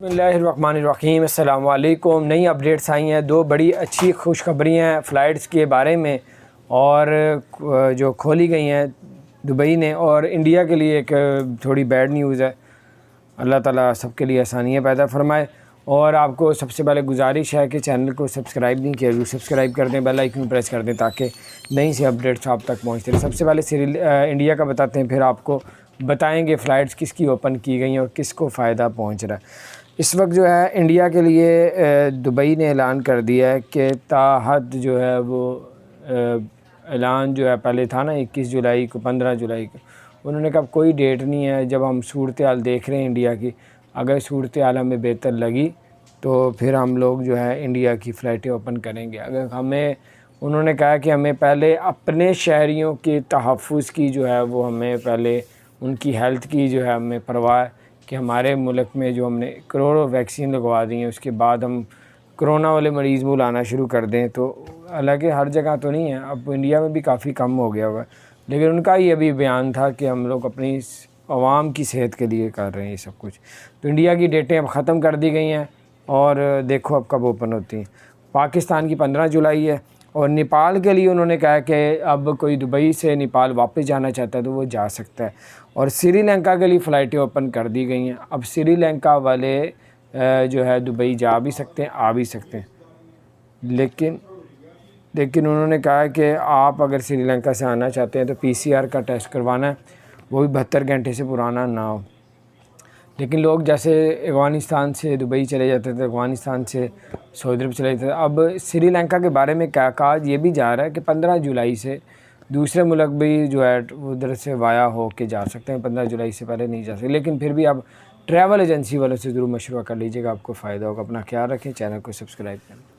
بسم اللہ الرحمن الرحیم، السلام علیکم۔ نئی اپڈیٹس آئی ہیں، دو بڑی اچھی خوشخبری ہیں فلائٹس کے بارے میں، اور جو کھولی گئی ہیں دبئی نے، اور انڈیا کے لیے ایک تھوڑی بیڈ نیوز ہے۔ اللہ تعالیٰ سب کے لیے آسانیاں پیدا فرمائے۔ اور آپ کو سب سے پہلے گزارش ہے کہ چینل کو سبسکرائب نہیں کیا، سبسکرائب کر دیں، بیل آئیکن پریس کر دیں تاکہ نئی سی اپڈیٹس آپ تک پہنچتے رہیں۔ سب سے پہلے انڈیا کا بتاتے ہیں، پھر آپ کو بتائیں گے فلائٹس کس کی اوپن کی گئی ہیں اور کس کو فائدہ پہنچ رہا ہے۔ اس وقت جو ہے انڈیا کے لیے دبئی نے اعلان کر دیا ہے کہ تاحد جو ہے وہ اعلان جو ہے پہلے تھا نا 21 جولائی کو 15 جولائی کو، انہوں نے کہا کوئی ڈیٹ نہیں ہے، جب ہم صورتحال دیکھ رہے ہیں انڈیا کی، اگر صورتحال ہمیں بہتر لگی تو پھر ہم لوگ جو ہے انڈیا کی فلائٹیں اوپن کریں گے۔ اگر انہوں نے کہا کہ ہمیں پہلے اپنے شہریوں کے تحفظ کی جو ہے وہ ہمیں پہلے ان کی ہیلتھ کی جو ہے ہمیں پرواہ ہے کہ ہمارے ملک میں جو ہم نے کروڑوں ویکسین لگوا دی ہیں، اس کے بعد ہم کرونا والے مریض بلانا شروع کر دیں تو حالانکہ ہر جگہ تو نہیں ہے، اب انڈیا میں بھی کافی کم ہو گیا ہوا ہے، لیکن ان کا یہ بھی بیان تھا کہ ہم لوگ اپنی عوام کی صحت کے لیے کر رہے ہیں یہ سب کچھ۔ تو انڈیا کی ڈیٹیں اب ختم کر دی گئی ہیں اور دیکھو اب کب اوپن ہوتی ہیں۔ پاکستان کی 15 جولائی ہے، اور نیپال کے لیے انہوں نے کہا کہ اب کوئی دبئی سے نیپال واپس جانا چاہتا ہے تو وہ جا سکتا ہے، اور سری لنکا کے لیے فلائٹیں اوپن کر دی گئی ہیں۔ اب سری لنکا والے جو ہے دبئی جا بھی سکتے ہیں، آ بھی سکتے ہیں، لیکن انہوں نے کہا کہ آپ اگر سری لنکا سے آنا چاہتے ہیں تو PCR کا ٹیسٹ کروانا ہے، وہ بھی 72 گھنٹے سے پرانا نہ ہو۔ لیکن لوگ جیسے افغانستان سے دبئی چلے جاتے تھے، افغانستان سے سعودی عرب چلے جاتے تھے، اب سری لنکا کے بارے میں کہا یہ بھی جا رہا ہے کہ 15 جولائی سے دوسرے ملک بھی جو ہے ادھر سے وایا ہو کے جا سکتے ہیں، 15 جولائی سے پہلے نہیں جا سکتے، لیکن پھر بھی آپ ٹریول ایجنسی والوں سے ضرور مشورہ کر لیجیے گا، آپ کو فائدہ ہوگا۔ اپنا خیال رکھیں، چینل کو سبسکرائب کریں۔